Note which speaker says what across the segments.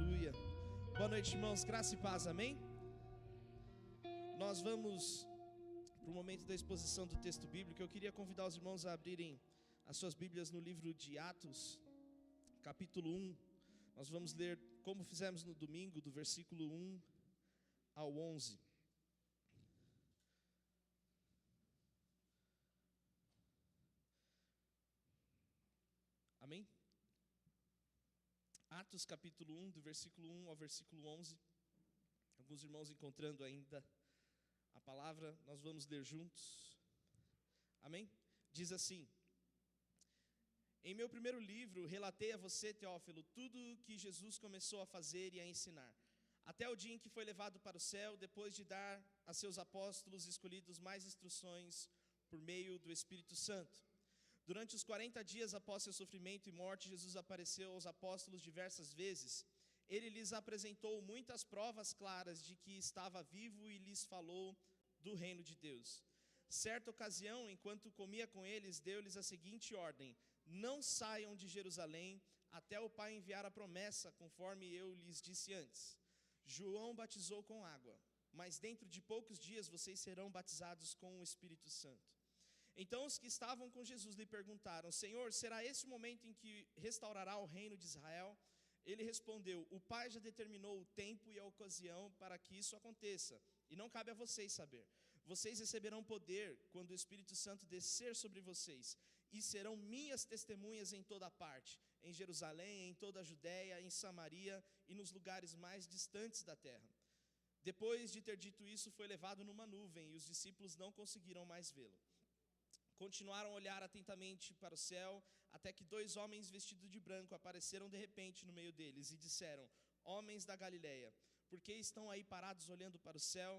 Speaker 1: Aleluia. Boa noite, irmãos. Graça e paz, amém? Nós vamos para o momento da exposição do texto bíblico. Eu queria convidar os irmãos a abrirem as suas Bíblias no livro de Atos, capítulo 1. Nós vamos ler, como fizemos no domingo, do versículo 1 ao 11. Amém? Atos capítulo 1, do versículo 1 ao versículo 11. Alguns irmãos encontrando ainda a palavra, nós vamos ler juntos. Amém? Diz assim: Em meu primeiro livro, relatei a você, Teófilo, tudo que Jesus começou a fazer e a ensinar, até o dia em que foi levado para o céu, depois de dar a seus apóstolos escolhidos mais instruções por meio do Espírito Santo. Durante os 40 dias após seu sofrimento e morte, Jesus apareceu aos apóstolos diversas vezes. Ele lhes apresentou muitas provas claras de que estava vivo e lhes falou do reino de Deus. Certa ocasião, enquanto comia com eles, deu-lhes a seguinte ordem: não saiam de Jerusalém até o Pai enviar a promessa, conforme eu lhes disse antes. João batizou com água, mas dentro de poucos dias vocês serão batizados com o Espírito Santo. Então os que estavam com Jesus lhe perguntaram: Senhor, será esse o momento em que restaurará o reino de Israel? Ele respondeu: o Pai já determinou o tempo e a ocasião para que isso aconteça, e não cabe a vocês saber. Vocês receberão poder quando o Espírito Santo descer sobre vocês, e serão minhas testemunhas em toda parte, em Jerusalém, em toda a Judéia, em Samaria e nos lugares mais distantes da terra. Depois de ter dito isso, foi levado numa nuvem, e os discípulos não conseguiram mais vê-lo. Continuaram a olhar atentamente para o céu, até que 2 homens vestidos de branco apareceram de repente no meio deles e disseram: homens da Galileia, por que estão aí parados olhando para o céu?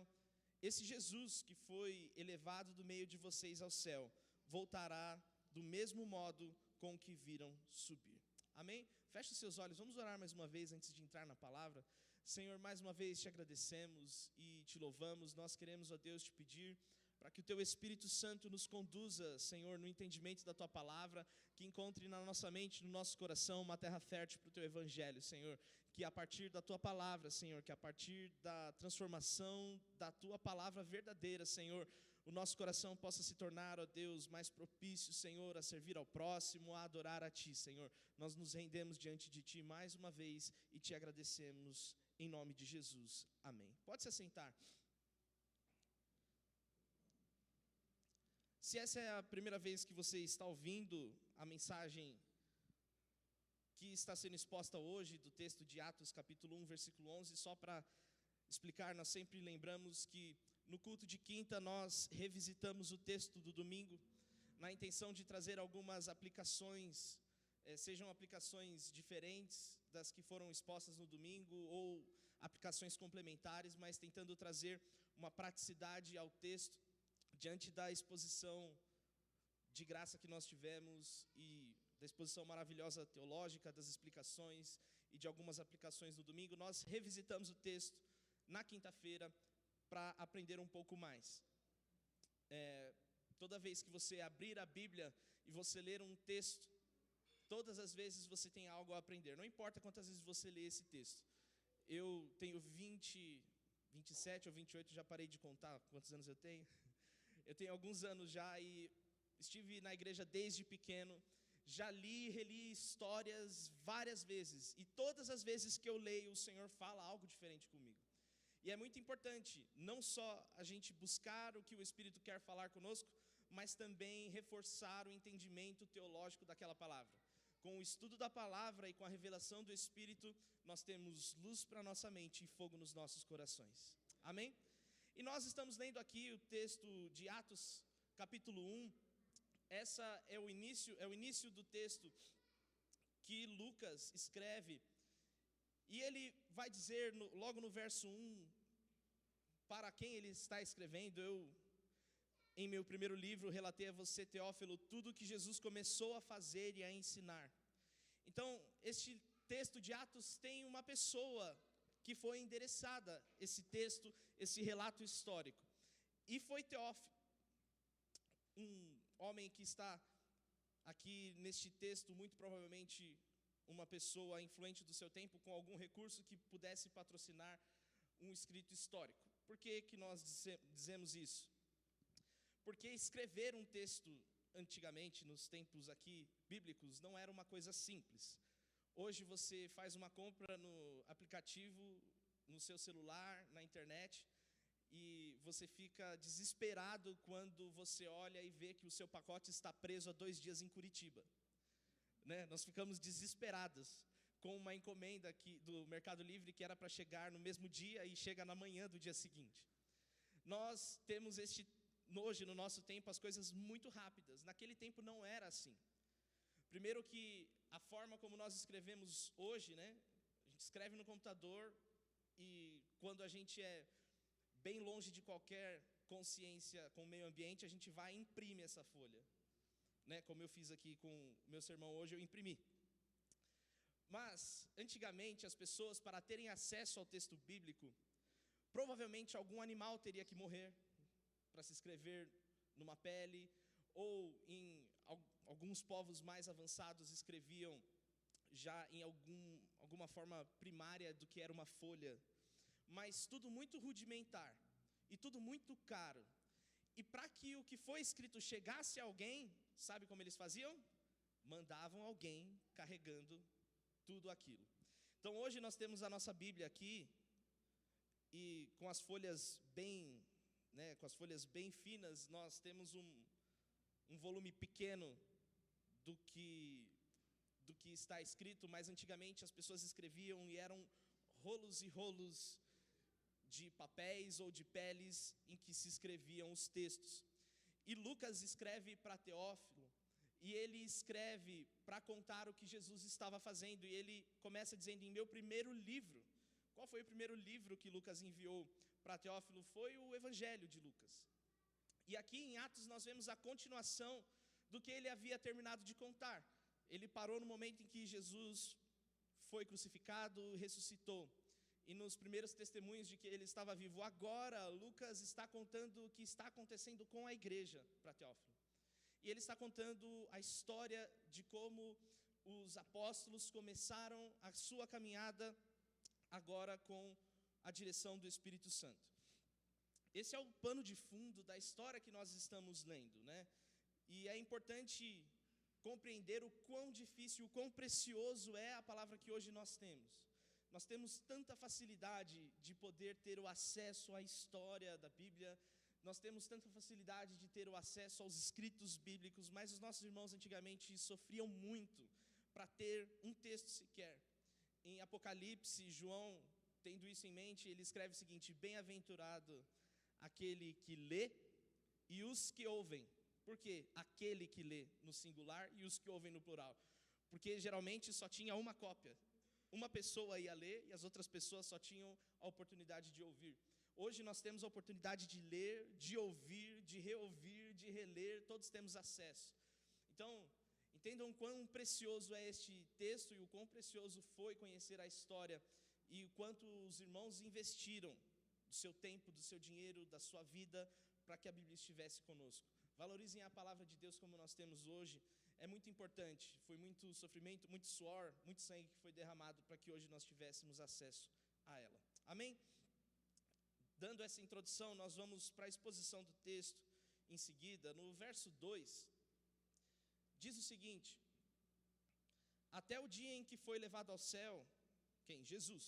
Speaker 1: Esse Jesus que foi elevado do meio de vocês ao céu, voltará do mesmo modo com que viram subir. Amém? Feche os seus olhos, vamos orar mais uma vez antes de entrar na palavra. Senhor, mais uma vez te agradecemos e te louvamos. Nós queremos, ó Deus, te pedir para que o Teu Espírito Santo nos conduza, Senhor, no entendimento da Tua palavra, que encontre na nossa mente, no nosso coração, uma terra fértil para o Teu Evangelho, Senhor, que a partir da Tua palavra, Senhor, que a partir da transformação da Tua palavra verdadeira, Senhor, o nosso coração possa se tornar, ó Deus, mais propício, Senhor, a servir ao próximo, a adorar a Ti, Senhor. Nós nos rendemos diante de Ti mais uma vez e Te agradecemos em nome de Jesus. Amém. Pode se assentar. Se essa é a primeira vez que você está ouvindo a mensagem que está sendo exposta hoje, do texto de Atos capítulo 1, versículo 11, só para explicar, nós sempre lembramos que no culto de quinta nós revisitamos o texto do domingo, na intenção de trazer algumas aplicações, sejam aplicações diferentes das que foram expostas no domingo, ou aplicações complementares, mas tentando trazer uma praticidade ao texto, diante da exposição de graça que nós tivemos e da exposição maravilhosa teológica, das explicações e de algumas aplicações no domingo, nós revisitamos o texto na quinta-feira para aprender um pouco mais. Toda vez que você abrir a Bíblia e você ler um texto, todas as vezes você tem algo a aprender, não importa quantas vezes você lê esse texto. Eu tenho 27 ou 28, já parei de contar quantos anos eu tenho. Eu tenho alguns anos já e estive na igreja desde pequeno, já li e reli histórias várias vezes, e todas as vezes que eu leio, o Senhor fala algo diferente comigo. E é muito importante, não só a gente buscar o que o Espírito quer falar conosco, mas também reforçar o entendimento teológico daquela palavra. Com o estudo da palavra e com a revelação do Espírito, nós temos luz para a nossa mente e fogo nos nossos corações. Amém? E nós estamos lendo aqui o texto de Atos, capítulo 1. Essa é o início do texto que Lucas escreve. E ele vai dizer, logo no verso 1, para quem ele está escrevendo. Eu, em meu primeiro livro, relatei a você, Teófilo, tudo que Jesus começou a fazer e a ensinar. Então, este texto de Atos tem uma pessoa que foi endereçada, esse texto, esse relato histórico. E foi Teófilo, um homem que está aqui neste texto, muito provavelmente uma pessoa influente do seu tempo com algum recurso que pudesse patrocinar um escrito histórico. Por que nós dizemos isso? Porque escrever um texto antigamente, nos tempos aqui bíblicos, não era uma coisa simples. Hoje você faz uma compra no aplicativo, no seu celular, na internet, e você fica desesperado quando você olha e vê que o seu pacote está preso há 2 dias em Curitiba. Né? Nós ficamos desesperados com uma encomenda do Mercado Livre que era para chegar no mesmo dia e chega na manhã do dia seguinte. Nós temos hoje, no nosso tempo, as coisas muito rápidas. Naquele tempo não era assim. Primeiro que a forma como nós escrevemos hoje, né? A gente escreve no computador e quando a gente é bem longe de qualquer consciência com o meio ambiente, a gente vai e imprime essa folha. Né? Como eu fiz aqui com o meu sermão hoje, eu imprimi. Mas, antigamente, as pessoas, para terem acesso ao texto bíblico, provavelmente algum animal teria que morrer para se escrever numa pele, ou em alguns povos mais avançados escreviam já em alguma forma primária do que era uma folha, mas tudo muito rudimentar e tudo muito caro. E para que o que foi escrito chegasse a alguém, sabe como eles faziam? Mandavam alguém carregando tudo aquilo. Então hoje nós temos a nossa Bíblia aqui, e com as folhas bem, né, com as folhas bem finas, nós temos um volume pequeno do que está escrito, mas antigamente as pessoas escreviam e eram rolos e rolos de papéis ou de peles em que se escreviam os textos. E Lucas escreve para Teófilo, e ele escreve para contar o que Jesus estava fazendo, e ele começa dizendo: em meu primeiro livro. Qual foi o primeiro livro que Lucas enviou para Teófilo? Foi o Evangelho de Lucas. E aqui em Atos nós vemos a continuação do que ele havia terminado de contar. Ele parou no momento em que Jesus foi crucificado, ressuscitou. E nos primeiros testemunhos de que ele estava vivo. Agora, Lucas está contando o que está acontecendo com a igreja para Teófilo. E ele está contando a história de como os apóstolos começaram a sua caminhada agora com a direção do Espírito Santo. Esse é o pano de fundo da história que nós estamos lendo, né? E é importante compreender o quão difícil, o quão precioso é a palavra que hoje nós temos. Nós temos tanta facilidade de poder ter o acesso à história da Bíblia, nós temos tanta facilidade de ter o acesso aos escritos bíblicos, mas os nossos irmãos antigamente sofriam muito para ter um texto sequer. Em Apocalipse, João, tendo isso em mente, ele escreve o seguinte: bem-aventurado aquele que lê e os que ouvem. Por quê? Aquele que lê no singular e os que ouvem no plural. Porque geralmente só tinha uma cópia. Uma pessoa ia ler e as outras pessoas só tinham a oportunidade de ouvir. Hoje nós temos a oportunidade de ler, de ouvir, de reouvir, de reler, todos temos acesso. Então, entendam o quão precioso é este texto e o quão precioso foi conhecer a história e o quanto os irmãos investiram do seu tempo, do seu dinheiro, da sua vida, para que a Bíblia estivesse conosco. Valorizem a palavra de Deus como nós temos hoje, é muito importante. Foi muito sofrimento, muito suor, muito sangue que foi derramado para que hoje nós tivéssemos acesso a ela. Amém? Dando essa introdução, nós vamos para a exposição do texto em seguida. No verso 2, diz o seguinte: até o dia em que foi levado ao céu, quem? Jesus,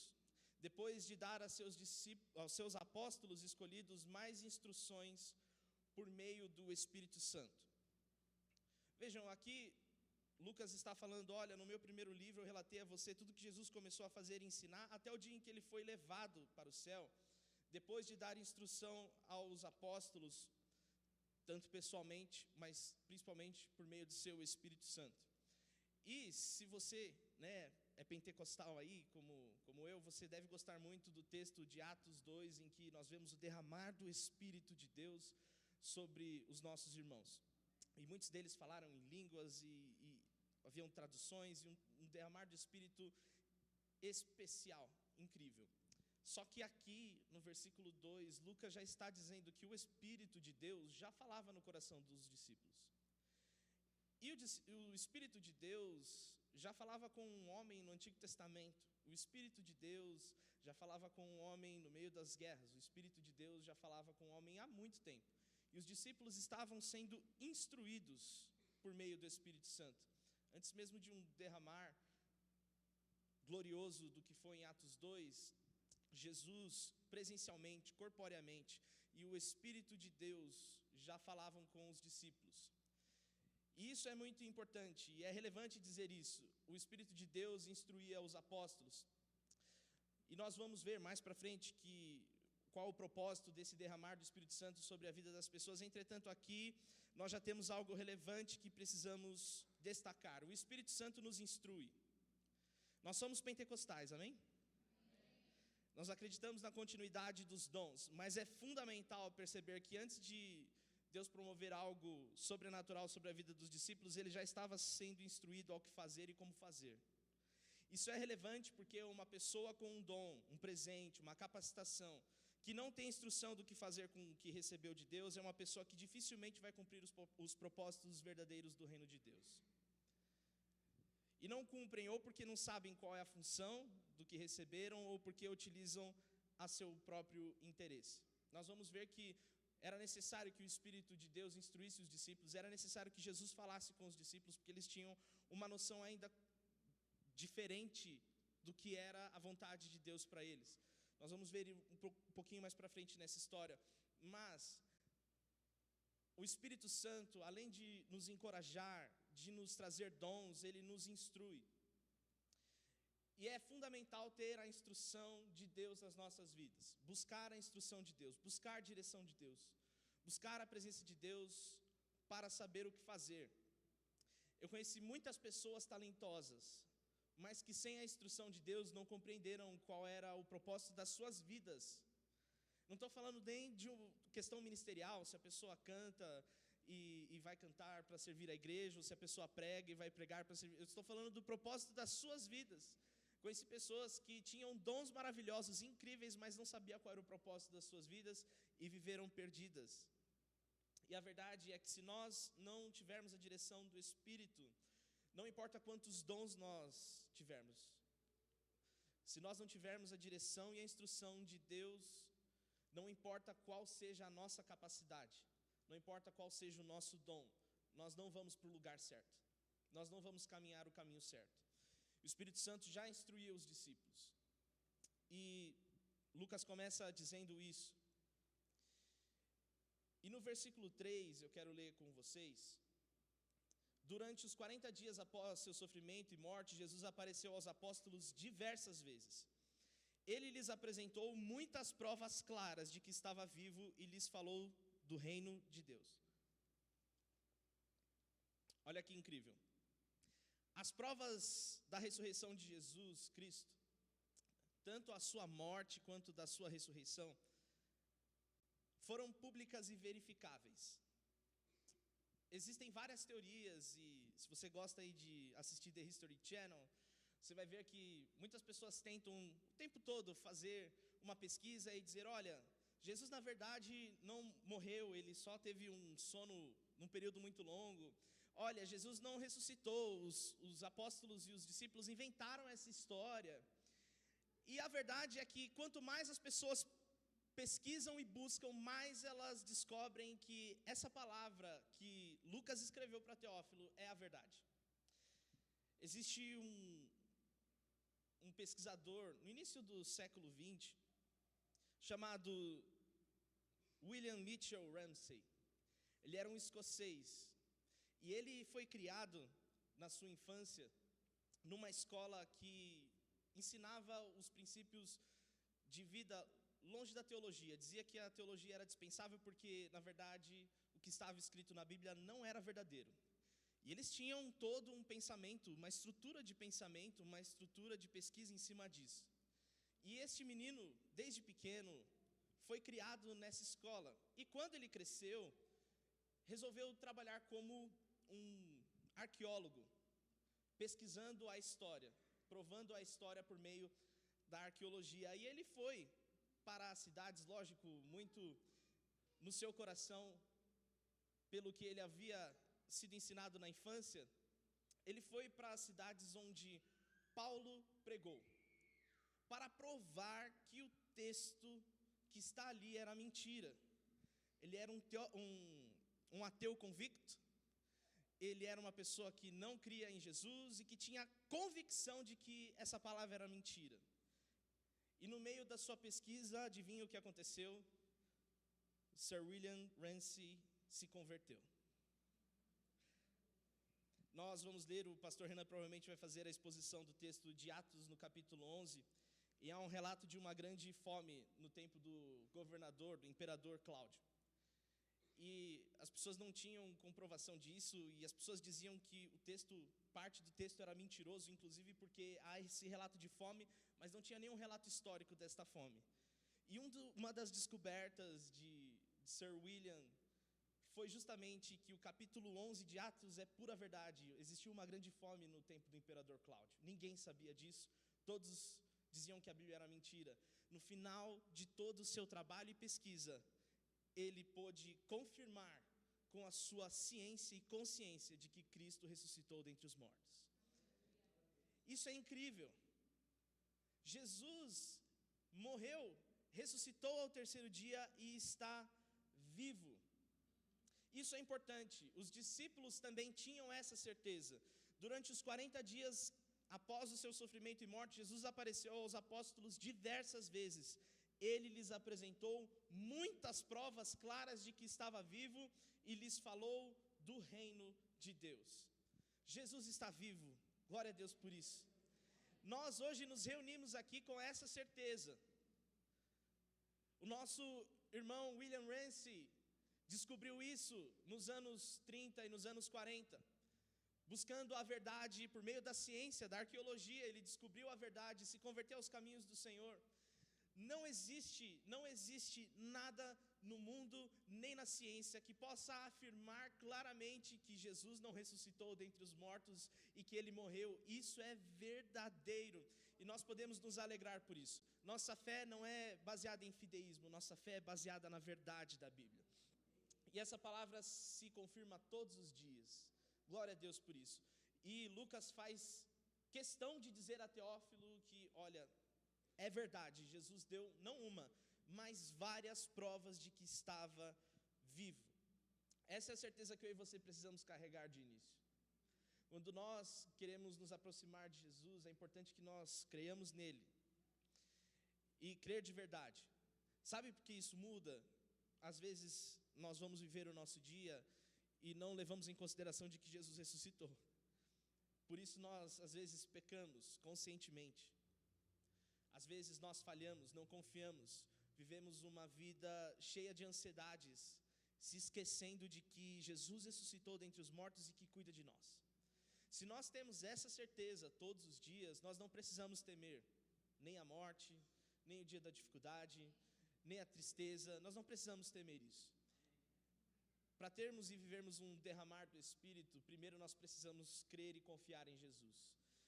Speaker 1: depois de dar aos seus apóstolos escolhidos mais instruções por meio do Espírito Santo. Vejam, aqui Lucas está falando: olha, no meu primeiro livro eu relatei a você tudo que Jesus começou a fazer e ensinar, até o dia em que ele foi levado para o céu, depois de dar instrução aos apóstolos, tanto pessoalmente, mas principalmente por meio do seu Espírito Santo. E se você, né, é pentecostal aí, como eu, você deve gostar muito do texto de Atos 2, em que nós vemos o derramar do Espírito de Deus sobre os nossos irmãos. E muitos deles falaram em línguas e haviam traduções e um derramar do Espírito especial, incrível. Só que aqui, no versículo 2, Lucas já está dizendo que o Espírito de Deus já falava no coração dos discípulos. E o Espírito de Deus já falava com um homem no Antigo Testamento. O Espírito de Deus já falava com um homem no meio das guerras. O Espírito de Deus já falava com um homem há muito tempo. E os discípulos estavam sendo instruídos por meio do Espírito Santo. Antes mesmo de um derramar glorioso do que foi em Atos 2, Jesus presencialmente, corporeamente, e o Espírito de Deus já falavam com os discípulos. E isso é muito importante, e é relevante dizer isso. O Espírito de Deus instruía os apóstolos. E nós vamos ver mais para frente qual o propósito desse derramar do Espírito Santo sobre a vida das pessoas. Entretanto, aqui nós já temos algo relevante que precisamos destacar. O Espírito Santo nos instrui. Nós somos pentecostais, amém? Nós acreditamos na continuidade dos dons, mas é fundamental perceber que antes de Deus promover algo sobrenatural sobre a vida dos discípulos, ele já estava sendo instruído ao que fazer e como fazer. Isso é relevante porque uma pessoa com um dom, um presente, uma capacitação, que não tem instrução do que fazer com o que recebeu de Deus, é uma pessoa que dificilmente vai cumprir os propósitos verdadeiros do reino de Deus. E não cumprem ou porque não sabem qual é a função do que receberam, ou porque utilizam a seu próprio interesse. Nós vamos ver que era necessário que o Espírito de Deus instruísse os discípulos, era necessário que Jesus falasse com os discípulos, porque eles tinham uma noção ainda diferente do que era a vontade de Deus para eles. Nós vamos ver um pouquinho mais para frente nessa história. Mas o Espírito Santo, além de nos encorajar, de nos trazer dons, ele nos instrui. E é fundamental ter a instrução de Deus nas nossas vidas. Buscar a instrução de Deus, buscar a direção de Deus, buscar a presença de Deus para saber o que fazer. Eu conheci muitas pessoas talentosas, mas que sem a instrução de Deus não compreenderam qual era o propósito das suas vidas. Não estou falando nem de uma questão ministerial, se a pessoa canta e vai cantar para servir a igreja, ou se a pessoa prega e vai pregar para servir. Eu estou falando do propósito das suas vidas. Conheci pessoas que tinham dons maravilhosos, incríveis, mas não sabiam qual era o propósito das suas vidas e viveram perdidas. E a verdade é que se nós não tivermos a direção do Espírito, não importa quantos dons nós tivermos, se nós não tivermos a direção e a instrução de Deus, não importa qual seja a nossa capacidade, não importa qual seja o nosso dom, nós não vamos para o lugar certo, nós não vamos caminhar o caminho certo. O Espírito Santo já instruía os discípulos, e Lucas começa dizendo isso. E no versículo 3, eu quero ler com vocês. Durante os 40 dias após seu sofrimento e morte, Jesus apareceu aos apóstolos diversas vezes. Ele lhes apresentou muitas provas claras de que estava vivo e lhes falou do reino de Deus. Olha que incrível. As provas da ressurreição de Jesus Cristo, tanto a sua morte quanto da sua ressurreição, foram públicas e verificáveis. Existem várias teorias, e se você gosta aí de assistir The History Channel, você vai ver que muitas pessoas tentam o tempo todo fazer uma pesquisa e dizer, olha, Jesus na verdade não morreu, ele só teve um sono num período muito longo. Olha, Jesus não ressuscitou, os apóstolos e os discípulos inventaram essa história. E a verdade é que quanto mais as pessoas pesquisam e buscam, mais elas descobrem que essa palavra que Lucas escreveu para Teófilo é a verdade. Existe um pesquisador no início do século XX, chamado William Mitchell Ramsay. Ele era um escocês, e ele foi criado na sua infância numa escola que ensinava os princípios de vida longe da teologia. Dizia que a teologia era dispensável porque, na verdade, o que estava escrito na Bíblia não era verdadeiro. E eles tinham todo um pensamento, uma estrutura de pensamento, uma estrutura de pesquisa em cima disso. E este menino, desde pequeno, foi criado nessa escola. E quando ele cresceu, resolveu trabalhar como um arqueólogo, pesquisando a história, provando a história por meio da arqueologia. E ele foi para as cidades, lógico, muito no seu coração, pelo que ele havia sido ensinado na infância, ele foi para as cidades onde Paulo pregou, para provar que o texto que está ali era mentira. Ele era um ateu convicto, ele era uma pessoa que não cria em Jesus e que tinha convicção de que essa palavra era mentira. E no meio da sua pesquisa, adivinha o que aconteceu? Sir William Ramsay se converteu. Nós vamos ler, o pastor Renan provavelmente vai fazer a exposição do texto de Atos no capítulo 11, e há um relato de uma grande fome no tempo do governador, do imperador Cláudio. E as pessoas não tinham comprovação disso, e as pessoas diziam que parte do texto era mentiroso, inclusive porque há esse relato de fome, mas não tinha nenhum relato histórico desta fome. E uma das descobertas de Sir William foi justamente que o capítulo 11 de Atos é pura verdade. Existiu uma grande fome no tempo do imperador Cláudio. Ninguém sabia disso, todos diziam que a Bíblia era mentira. No final de todo o seu trabalho e pesquisa, ele pôde confirmar com a sua ciência e consciência de que Cristo ressuscitou dentre os mortos. Isso é incrível. Jesus morreu, ressuscitou ao terceiro dia e está vivo. Isso é importante. Os discípulos também tinham essa certeza. Durante os 40 dias após o seu sofrimento e morte, Jesus apareceu aos apóstolos diversas vezes. Ele lhes apresentou muitas provas claras de que estava vivo e lhes falou do reino de Deus. Jesus está vivo, glória a Deus por isso. Nós hoje nos reunimos aqui com essa certeza. O nosso irmão William Ramsay descobriu isso nos anos 30 e nos anos 40. Buscando a verdade por meio da ciência, da arqueologia, ele descobriu a verdade, se converteu aos caminhos do Senhor. Não existe nada no mundo, nem na ciência, que possa afirmar claramente que Jesus não ressuscitou dentre os mortos e que Ele morreu. Isso é verdadeiro e nós podemos nos alegrar por isso. Nossa fé não é baseada em fideísmo, nossa fé é baseada na verdade da Bíblia. E essa palavra se confirma todos os dias. Glória a Deus por isso. E Lucas faz questão de dizer a Teófilo que, olha, é verdade, Jesus deu não uma, mas várias provas de que estava vivo. Essa é a certeza que eu e você precisamos carregar de início. Quando nós queremos nos aproximar de Jesus, é importante que nós creiamos nele. E crer de verdade. Sabe por que isso muda? Às vezes nós vamos viver o nosso dia e não levamos em consideração de que Jesus ressuscitou. Por isso nós às vezes pecamos conscientemente. Às vezes nós falhamos, não confiamos, vivemos uma vida cheia de ansiedades, se esquecendo de que Jesus ressuscitou dentre os mortos e que cuida de nós. Se nós temos essa certeza todos os dias, nós não precisamos temer nem a morte, nem o dia da dificuldade, nem a tristeza, nós não precisamos temer isso. Para termos e vivermos um derramar do Espírito, primeiro nós precisamos crer e confiar em Jesus.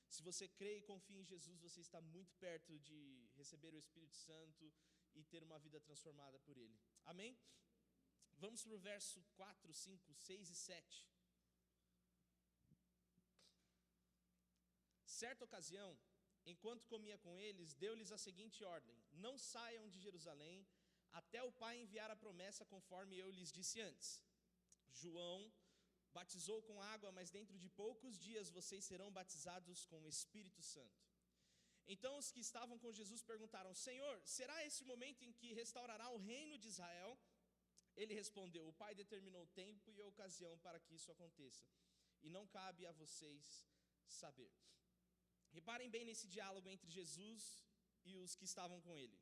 Speaker 1: Se você crê e confia em Jesus, você está muito perto de receber o Espírito Santo e ter uma vida transformada por Ele. Amém? Vamos para o verso 4, 5, 6 e 7. Certa ocasião, enquanto comia com eles, deu-lhes a seguinte ordem: não saiam de Jerusalém, até o Pai enviar a promessa conforme eu lhes disse antes. João batizou com água, mas dentro de poucos dias vocês serão batizados com o Espírito Santo. Então os que estavam com Jesus perguntaram: Senhor, será esse o momento em que restaurará o reino de Israel? Ele respondeu: o Pai determinou o tempo e a ocasião para que isso aconteça, e não cabe a vocês saber. Reparem bem nesse diálogo entre Jesus e os que estavam com ele.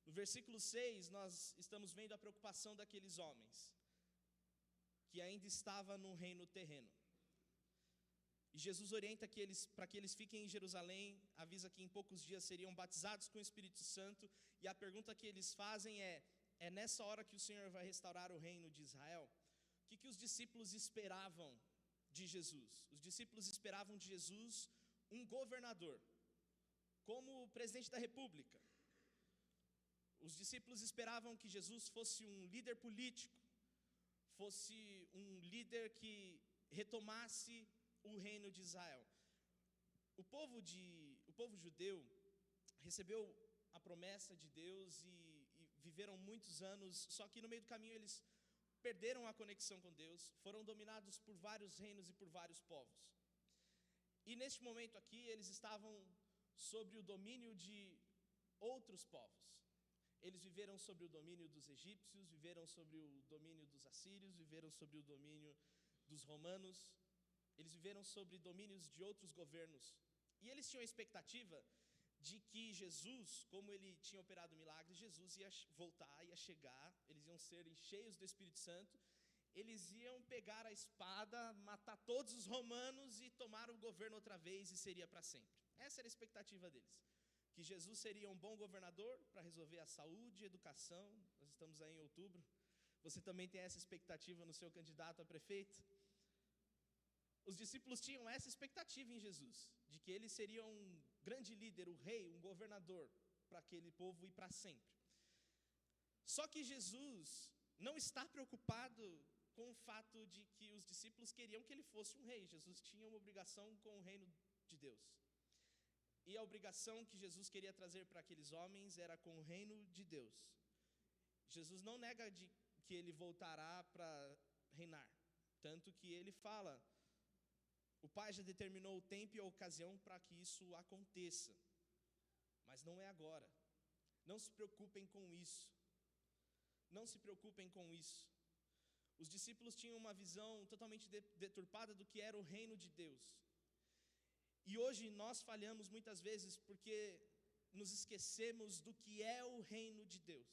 Speaker 1: No versículo 6, nós estamos vendo a preocupação daqueles homens que ainda estava no reino terreno. E Jesus orienta para que eles fiquem em Jerusalém, avisa que em poucos dias seriam batizados com o Espírito Santo, e a pergunta que eles fazem é nessa hora que o Senhor vai restaurar o reino de Israel? O que os discípulos esperavam de Jesus? Os discípulos esperavam de Jesus um governador, como o presidente da república. Os discípulos esperavam que Jesus fosse um líder político, fosse um líder que retomasse o reino de Israel. O povo judeu recebeu a promessa de Deus e viveram muitos anos, só que no meio do caminho eles perderam a conexão com Deus, foram dominados por vários reinos e por vários povos. E neste momento aqui eles estavam sobre o domínio de outros povos. Eles viveram sobre o domínio dos egípcios, viveram sobre o domínio dos assírios, viveram sobre o domínio dos romanos, eles viveram sobre domínios de outros governos. E eles tinham a expectativa de que Jesus, como ele tinha operado milagres, Jesus ia voltar, ia chegar, eles iam ser cheios do Espírito Santo, eles iam pegar a espada, matar todos os romanos e tomar o governo outra vez e seria para sempre. Essa era a expectativa deles, que Jesus seria um bom governador para resolver a saúde, a educação. Nós estamos aí em outubro, você também tem essa expectativa no seu candidato a prefeito? Os discípulos tinham essa expectativa em Jesus, de que ele seria um grande líder, um rei, um governador para aquele povo e para sempre. Só que Jesus não está preocupado com o fato de que os discípulos queriam que ele fosse um rei. Jesus tinha uma obrigação com o reino de Deus. E a obrigação que Jesus queria trazer para aqueles homens era com o reino de Deus. Jesus não nega que ele voltará para reinar, tanto que ele fala: o Pai já determinou o tempo e a ocasião para que isso aconteça, mas não é agora. Não se preocupem com isso. Não se preocupem com isso. Os discípulos tinham uma visão totalmente deturpada do que era o reino de Deus. E hoje nós falhamos muitas vezes porque nos esquecemos do que é o reino de Deus.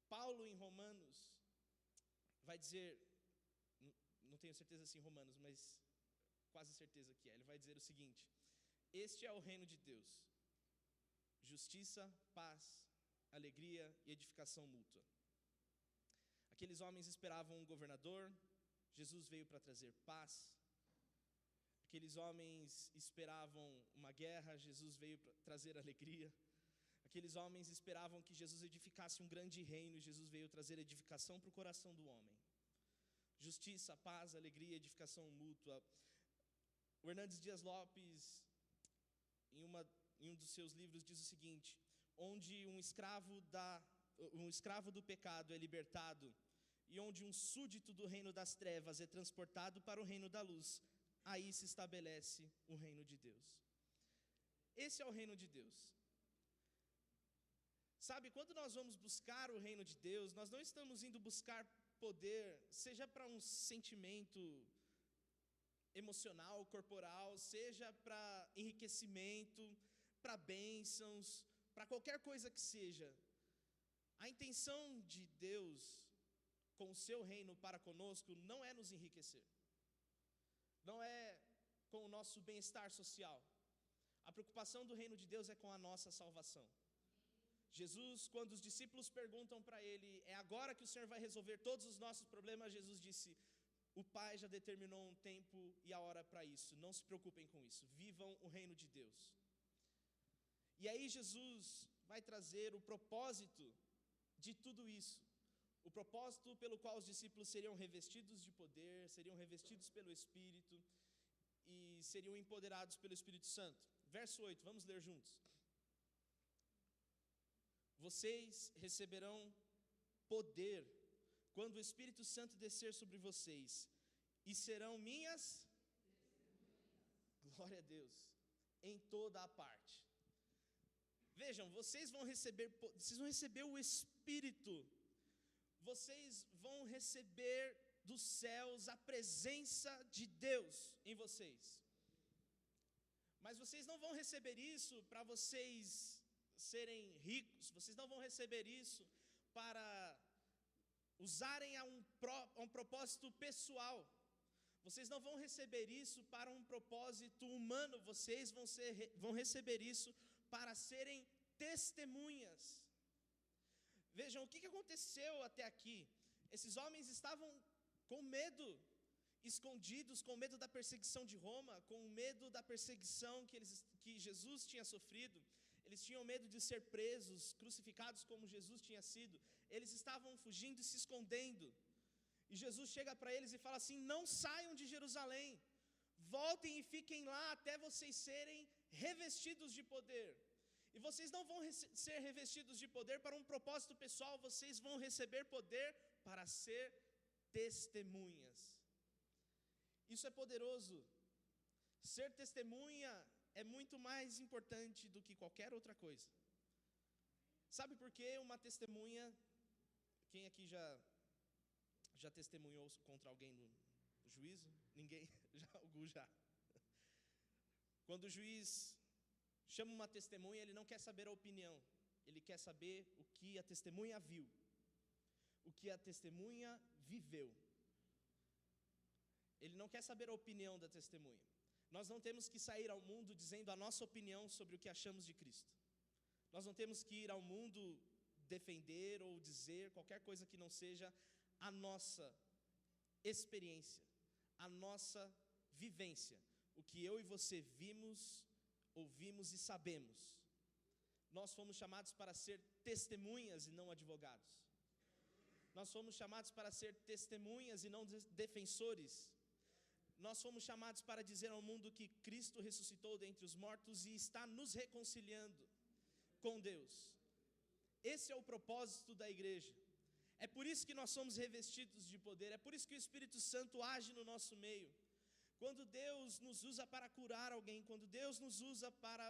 Speaker 1: Paulo em Romanos vai dizer, não tenho certeza se em Romanos, mas quase certeza que é, ele vai dizer o seguinte: este é o reino de Deus, justiça, paz, alegria e edificação mútua. Aqueles homens esperavam um governador, Jesus veio para trazer paz. Aqueles homens esperavam uma guerra, Jesus veio para trazer alegria. Aqueles homens esperavam que Jesus edificasse um grande reino, Jesus veio trazer edificação para o coração do homem. Justiça, paz, alegria, edificação mútua. O Hernandes Dias Lopes, em um dos seus livros, diz o seguinte: onde um escravo do pecado é libertado, e onde um súdito do reino das trevas é transportado para o reino da luz, aí se estabelece o reino de Deus. Esse é o reino de Deus. Sabe, quando nós vamos buscar o reino de Deus, nós não estamos indo buscar poder, seja para um sentimento emocional, corporal, seja para enriquecimento, para bênçãos, para qualquer coisa que seja. A intenção de Deus com o seu reino para conosco não é nos enriquecer, não é com o nosso bem-estar social. A preocupação do reino de Deus é com a nossa salvação. Jesus, quando os discípulos perguntam para ele: é agora que o Senhor vai resolver todos os nossos problemas? Jesus disse: o Pai já determinou um tempo e a hora para isso, não se preocupem com isso, vivam o reino de Deus. E aí Jesus vai trazer o propósito de tudo isso, o propósito pelo qual os discípulos seriam revestidos de poder, seriam revestidos pelo Espírito e seriam empoderados pelo Espírito Santo. Verso 8, vamos ler juntos. Vocês receberão poder quando o Espírito Santo descer sobre vocês, e serão minhas, glória a Deus, em toda a parte. Vejam, vocês vão receber o Espírito, vocês vão receber dos céus a presença de Deus em vocês. Mas vocês não vão receber isso para vocês serem ricos, vocês não vão receber isso para usarem a um propósito pessoal, vocês não vão receber isso para um propósito humano, vocês vão receber isso para serem testemunhas. Vejam, o que aconteceu até aqui? Esses homens estavam com medo, escondidos, com medo da perseguição de Roma, com medo da perseguição que Jesus tinha sofrido. Eles tinham medo de ser presos, crucificados como Jesus tinha sido. Eles estavam fugindo e se escondendo. E E Jesus chega para eles e fala assim: não saiam de Jerusalém, voltem e fiquem lá até vocês serem revestidos de poder. E vocês não vão ser revestidos de poder para um propósito pessoal, vocês vão receber poder para ser testemunhas. Isso é poderoso. Ser testemunha é muito mais importante do que qualquer outra coisa. Sabe por que uma testemunha, quem aqui já testemunhou contra alguém no juízo? Ninguém? Algum já. Quando o juiz chama uma testemunha, ele não quer saber a opinião, ele quer saber o que a testemunha viu, o que a testemunha viveu. Ele não quer saber a opinião da testemunha. Nós não temos que sair ao mundo dizendo a nossa opinião sobre o que achamos de Cristo. Nós não temos que ir ao mundo defender ou dizer qualquer coisa que não seja a nossa experiência, a nossa vivência, o que eu e você vimos, ouvimos e sabemos. Nós fomos chamados para ser testemunhas e não advogados. Nós fomos chamados para ser testemunhas e não defensores. Nós fomos chamados para dizer ao mundo que Cristo ressuscitou dentre os mortos e está nos reconciliando com Deus. Esse é o propósito da igreja. É por isso que nós somos revestidos de poder, é por isso que o Espírito Santo age no nosso meio. Quando Deus nos usa para curar alguém, quando Deus nos usa para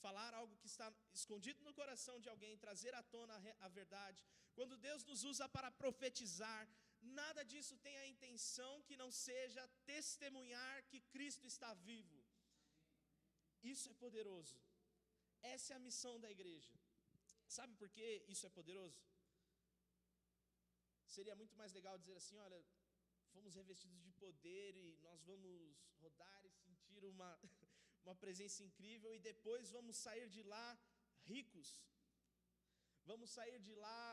Speaker 1: falar algo que está escondido no coração de alguém, trazer à tona a verdade, quando Deus nos usa para profetizar, nada disso tem a intenção que não seja testemunhar que Cristo está vivo. Isso é poderoso. Essa é a missão da igreja. Sabe por que isso é poderoso? Seria muito mais legal dizer assim: olha, fomos revestidos de poder e nós vamos rodar e sentir uma presença incrível e depois vamos sair de lá ricos, vamos sair de lá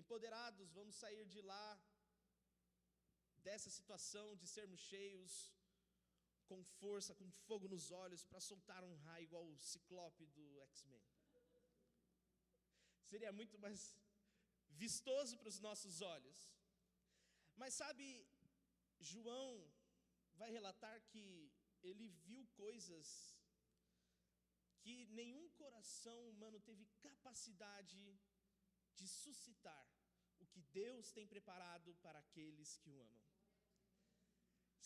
Speaker 1: empoderados, vamos sair de lá dessa situação de sermos cheios, com força, com fogo nos olhos, para soltar um raio igual o Ciclope do X-Men. Seria muito mais vistoso para os nossos olhos. Mas sabe, João vai relatar que ele viu coisas que nenhum coração humano teve capacidade de suscitar, o que Deus tem preparado para aqueles que o amam.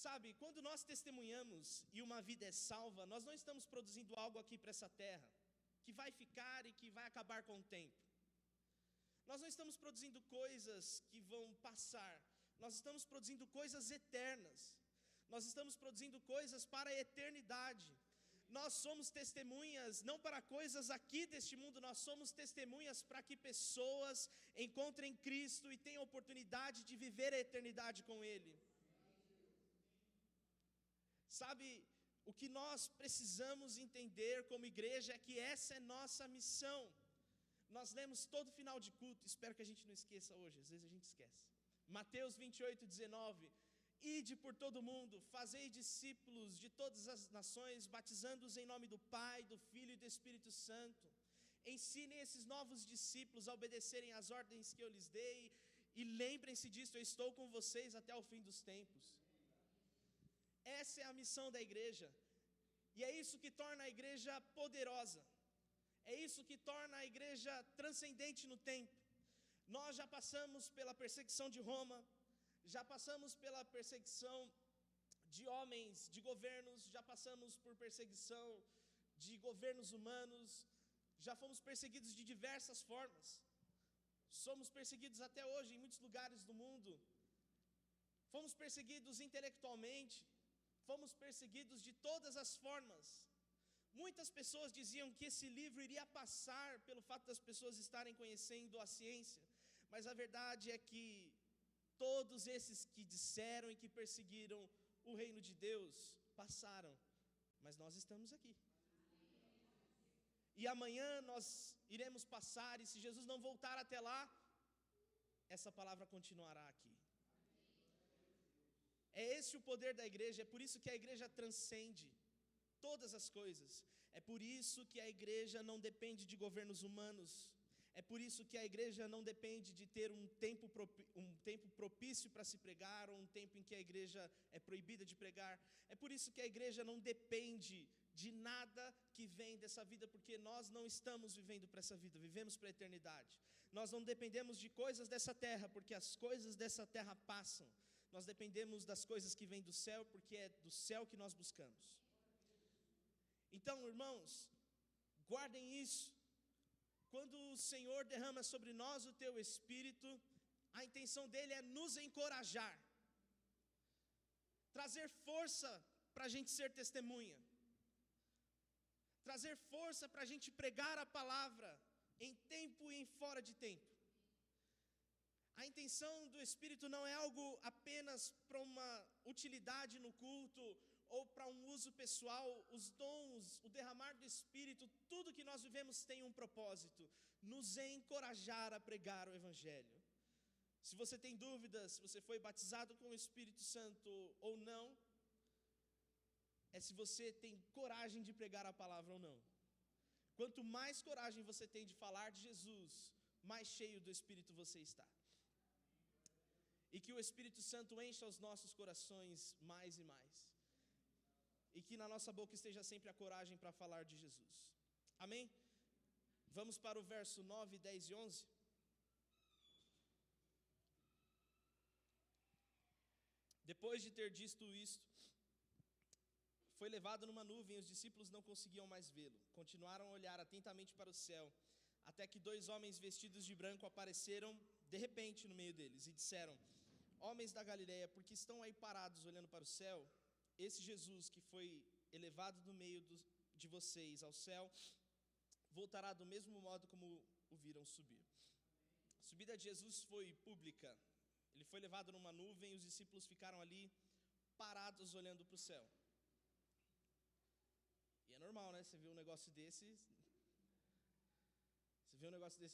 Speaker 1: Sabe, quando nós testemunhamos e uma vida é salva, nós não estamos produzindo algo aqui para essa terra, que vai ficar e que vai acabar com o tempo. Nós não estamos produzindo coisas que vão passar, nós estamos produzindo coisas eternas, nós estamos produzindo coisas para a eternidade. Nós somos testemunhas não para coisas aqui deste mundo, nós somos testemunhas para que pessoas encontrem Cristo e tenham oportunidade de viver a eternidade com Ele. Sabe, o que nós precisamos entender como igreja é que essa é nossa missão. Nós lemos todo final de culto, espero que a gente não esqueça hoje, às vezes a gente esquece. Mateus 28:19, ide por todo o mundo, fazei discípulos de todas as nações, batizando-os em nome do Pai, do Filho e do Espírito Santo. Ensinem esses novos discípulos a obedecerem às ordens que eu lhes dei, e lembrem-se disso, eu estou com vocês até o fim dos tempos. Essa é a missão da igreja, e é isso que torna a igreja poderosa, é isso que torna a igreja transcendente no tempo. Nós já passamos pela perseguição de Roma, já passamos pela perseguição de homens, de governos, já passamos por perseguição de governos humanos, já fomos perseguidos de diversas formas, somos perseguidos até hoje em muitos lugares do mundo, fomos perseguidos intelectualmente, fomos perseguidos de todas as formas. Muitas pessoas diziam que esse livro iria passar pelo fato das pessoas estarem conhecendo a ciência, mas a verdade é que todos esses que disseram e que perseguiram o reino de Deus passaram, mas nós estamos aqui. E amanhã nós iremos passar, e se Jesus não voltar até lá, essa palavra continuará aqui. É esse o poder da igreja, é por isso que a igreja transcende todas as coisas. É por isso que a igreja não depende de governos humanos. É por isso que a igreja não depende de ter um tempo propício para se pregar, ou um tempo em que a igreja é proibida de pregar. É por isso que a igreja não depende de nada que vem dessa vida, porque nós não estamos vivendo para essa vida, vivemos para a eternidade. Nós não dependemos de coisas dessa terra, porque as coisas dessa terra passam. Nós dependemos das coisas que vêm do céu, porque é do céu que nós buscamos. Então, irmãos, guardem isso. Quando o Senhor derrama sobre nós o teu Espírito, a intenção dele é nos encorajar, trazer força para a gente ser testemunha, trazer força para a gente pregar a palavra em tempo e em fora de tempo. A intenção do Espírito não é algo apenas para uma utilidade no culto, ou para um uso pessoal. Os dons, o derramar do Espírito, tudo que nós vivemos tem um propósito: nos encorajar a pregar o Evangelho. Se você tem dúvidas, se você foi batizado com o Espírito Santo ou não, é se você tem coragem de pregar a palavra ou não. Quanto mais coragem você tem de falar de Jesus, mais cheio do Espírito você está. E que o Espírito Santo encha os nossos corações mais e mais. E que na nossa boca esteja sempre a coragem para falar de Jesus. Amém? Vamos para o verso 9, 10 e 11. Depois de ter dito isto, foi levado numa nuvem, e os discípulos não conseguiam mais vê-lo. Continuaram a olhar atentamente para o céu, até que 2 homens vestidos de branco apareceram de repente no meio deles e disseram: homens da Galileia, por que estão aí parados olhando para o céu? Esse Jesus que foi elevado do meio de vocês ao céu, voltará do mesmo modo como o viram subir. A subida de Jesus foi pública. Ele foi levado numa nuvem e os discípulos ficaram ali parados olhando para o céu. E é normal, né? Você vê um negócio desse,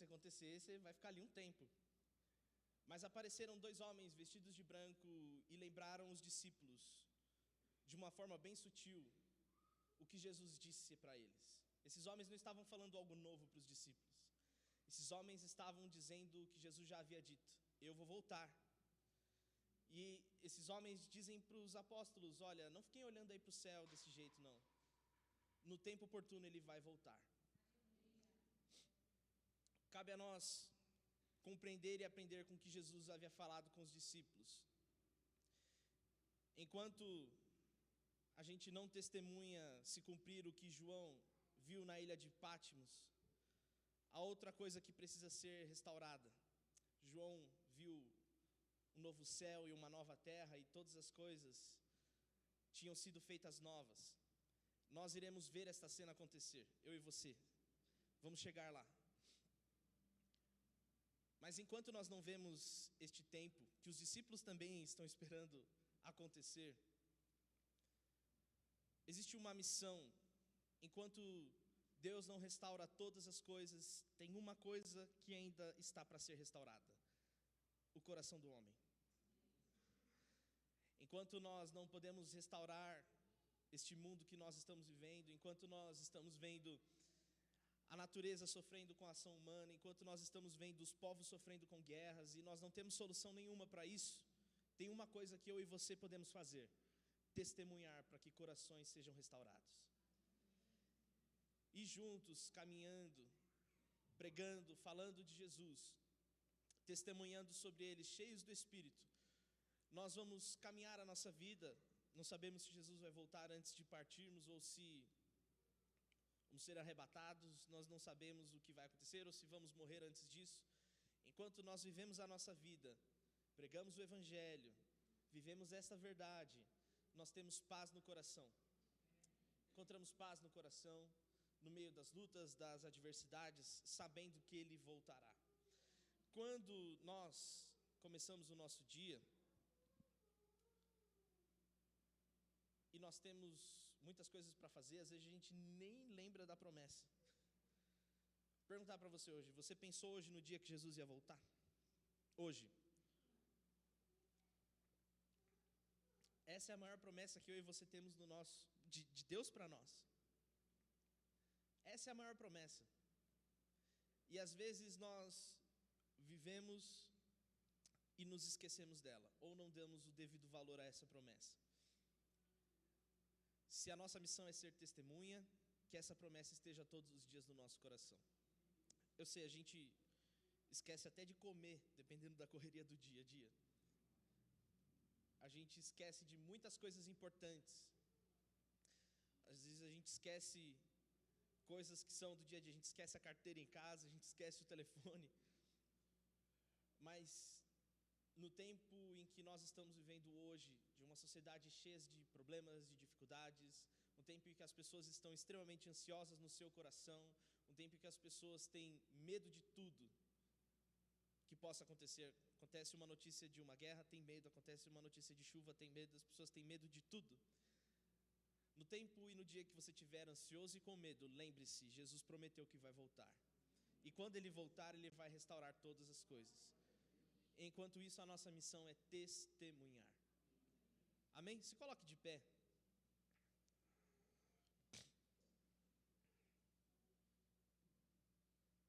Speaker 1: acontecer, você vai ficar ali um tempo. Mas apareceram 2 homens vestidos de branco e lembraram os discípulos, de uma forma bem sutil, o que Jesus disse para eles. Esses homens não estavam falando algo novo para os discípulos. Esses homens estavam dizendo o que Jesus já havia dito: eu vou voltar. E esses homens dizem para os apóstolos: olha, não fiquem olhando aí para o céu desse jeito não. No tempo oportuno ele vai voltar. Cabe a nós compreender e aprender com o que Jesus havia falado com os discípulos. Enquanto a gente não testemunha se cumprir o que João viu na ilha de Patmos, há outra coisa que precisa ser restaurada. João viu um novo céu e uma nova terra, e todas as coisas tinham sido feitas novas. Nós iremos ver esta cena acontecer, eu e você. Vamos chegar lá. Mas enquanto nós não vemos este tempo, que os discípulos também estão esperando acontecer, existe uma missão. Enquanto Deus não restaura todas as coisas, tem uma coisa que ainda está para ser restaurada: o coração do homem. Enquanto nós não podemos restaurar este mundo que nós estamos vivendo, enquanto nós estamos vendo a natureza sofrendo com a ação humana, enquanto nós estamos vendo os povos sofrendo com guerras, e nós não temos solução nenhuma para isso, tem uma coisa que eu e você podemos fazer: testemunhar para que corações sejam restaurados. E juntos, caminhando, pregando, falando de Jesus, testemunhando sobre Ele, cheios do Espírito, nós vamos caminhar a nossa vida. Não sabemos se Jesus vai voltar antes de partirmos, ou se vamos ser arrebatados. Nós não sabemos o que vai acontecer, ou se vamos morrer antes disso. Enquanto nós vivemos a nossa vida, pregamos o Evangelho, vivemos esta verdade, nós temos paz no coração. Encontramos paz no coração, no meio das lutas, das adversidades, sabendo que Ele voltará. Quando nós começamos o nosso dia, e nós temos muitas coisas para fazer, às vezes a gente nem lembra da promessa. Perguntar para você hoje: você pensou hoje no dia que Jesus ia voltar? Hoje. Essa é a maior promessa que eu e você temos de Deus para nós. Essa é a maior promessa. E às vezes nós vivemos e nos esquecemos dela, ou não damos o devido valor a essa promessa. Se a nossa missão é ser testemunha, que essa promessa esteja todos os dias no nosso coração. Eu sei, a gente esquece até de comer, dependendo da correria do dia a dia. A gente esquece de muitas coisas importantes. Às vezes a gente esquece coisas que são do dia a dia. A gente esquece a carteira em casa, a gente esquece o telefone. Mas no tempo em que nós estamos vivendo hoje, de uma sociedade cheia de problemas, de dificuldades, um tempo em que as pessoas estão extremamente ansiosas no seu coração, um tempo em que as pessoas têm medo de tudo que possa acontecer. Acontece uma notícia de uma guerra, tem medo. Acontece uma notícia de chuva, tem medo. As pessoas têm medo de tudo. No tempo e no dia que você estiver ansioso e com medo, lembre-se, Jesus prometeu que vai voltar. E quando Ele voltar, Ele vai restaurar todas as coisas. Enquanto isso, a nossa missão é testemunhar. Amém? Se coloque de pé.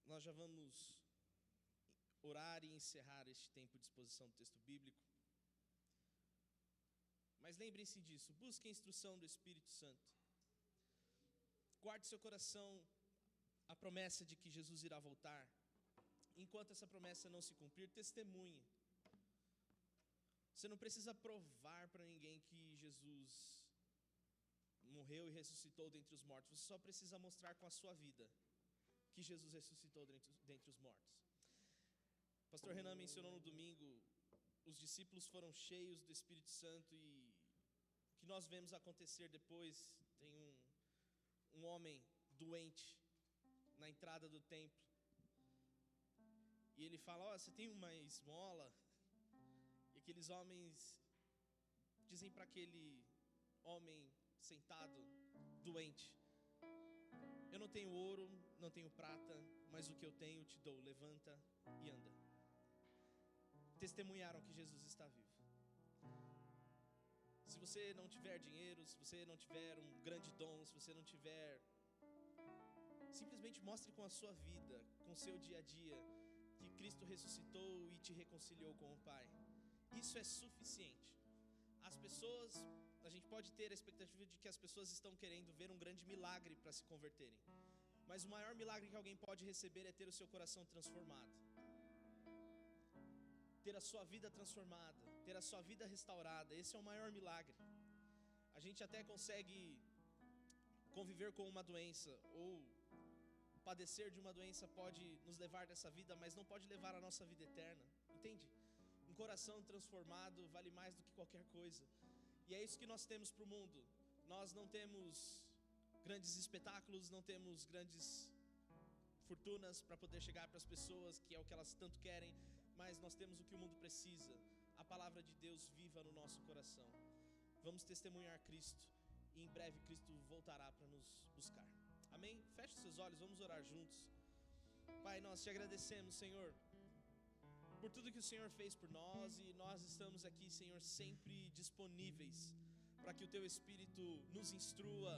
Speaker 1: Nós já vamos orar e encerrar este tempo de exposição do texto bíblico. Mas lembrem-se disso, busque a instrução do Espírito Santo. Guarde seu coração a promessa de que Jesus irá voltar. Enquanto essa promessa não se cumprir, testemunhe. Você não precisa provar para ninguém que Jesus morreu e ressuscitou dentre os mortos. Você só precisa mostrar com a sua vida que Jesus ressuscitou dentre os mortos. Pastor Renan mencionou no domingo, os discípulos foram cheios do Espírito Santo, e o que nós vemos acontecer depois, tem um homem doente na entrada do templo, e ele fala, você tem uma esmola? E aqueles homens dizem para aquele homem sentado, doente, eu não tenho ouro, não tenho prata, mas o que eu tenho te dou, levanta e anda. Testemunharam que Jesus está vivo. Se você não tiver dinheiro, se você não tiver um grande dom, se você não tiver, simplesmente mostre com a sua vida, com o seu dia a dia, que Cristo ressuscitou e te reconciliou com o Pai. Isso é suficiente. As pessoas, a gente pode ter a expectativa de que as pessoas estão querendo ver um grande milagre para se converterem, mas o maior milagre que alguém pode receber é ter o seu coração transformado, ter a sua vida transformada, ter a sua vida restaurada. Esse é o maior milagre. A gente até consegue conviver com uma doença, ou padecer de uma doença pode nos levar dessa vida, mas não pode levar a nossa vida eterna, entende? Um coração transformado vale mais do que qualquer coisa. E é isso que nós temos para o mundo. Nós não temos grandes espetáculos, não temos grandes fortunas para poder chegar para as pessoas, que é o que elas tanto querem, mas nós temos o que o mundo precisa, a palavra de Deus viva no nosso coração. Vamos testemunhar Cristo, e em breve Cristo voltará para nos buscar. Amém? Feche seus olhos, vamos orar juntos. Pai, nós te agradecemos, Senhor, por tudo que o Senhor fez por nós, e nós estamos aqui, Senhor, sempre disponíveis para que o Teu Espírito nos instrua,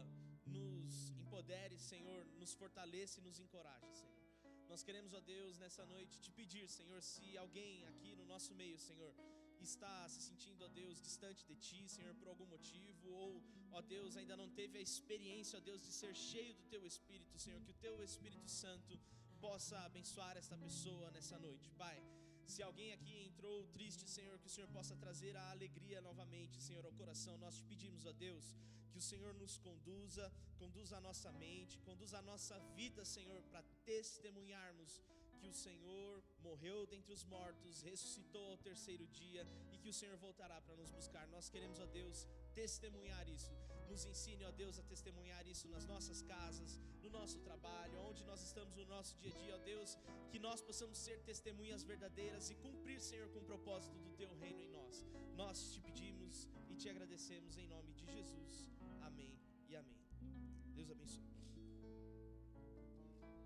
Speaker 1: nos empodere, Senhor, nos fortaleça e nos encoraje, Senhor. Nós queremos, ó Deus, nessa noite te pedir, Senhor, se alguém aqui no nosso meio, Senhor, está se sentindo, ó Deus, distante de Ti, Senhor, por algum motivo, ou, ó Deus, ainda não teve a experiência, ó Deus, de ser cheio do Teu Espírito, Senhor, que o Teu Espírito Santo possa abençoar esta pessoa nessa noite, Pai. Se alguém aqui entrou triste, Senhor, que o Senhor possa trazer a alegria novamente, Senhor, ao coração. Nós te pedimos, ó Deus, que o Senhor nos conduza a nossa mente, conduza a nossa vida, Senhor, para testemunharmos que o Senhor morreu dentre os mortos, ressuscitou ao terceiro dia, e que o Senhor voltará para nos buscar. Nós queremos, ó Deus, testemunhar isso. Nos ensine, ó Deus, a testemunhar isso nas nossas casas, no nosso trabalho, onde nós estamos no nosso dia a dia, ó Deus, que nós possamos ser testemunhas verdadeiras e cumprir, Senhor, com o propósito do Teu reino em nós. Nós te pedimos e te agradecemos em nome de Jesus. Amém e amém. Deus abençoe.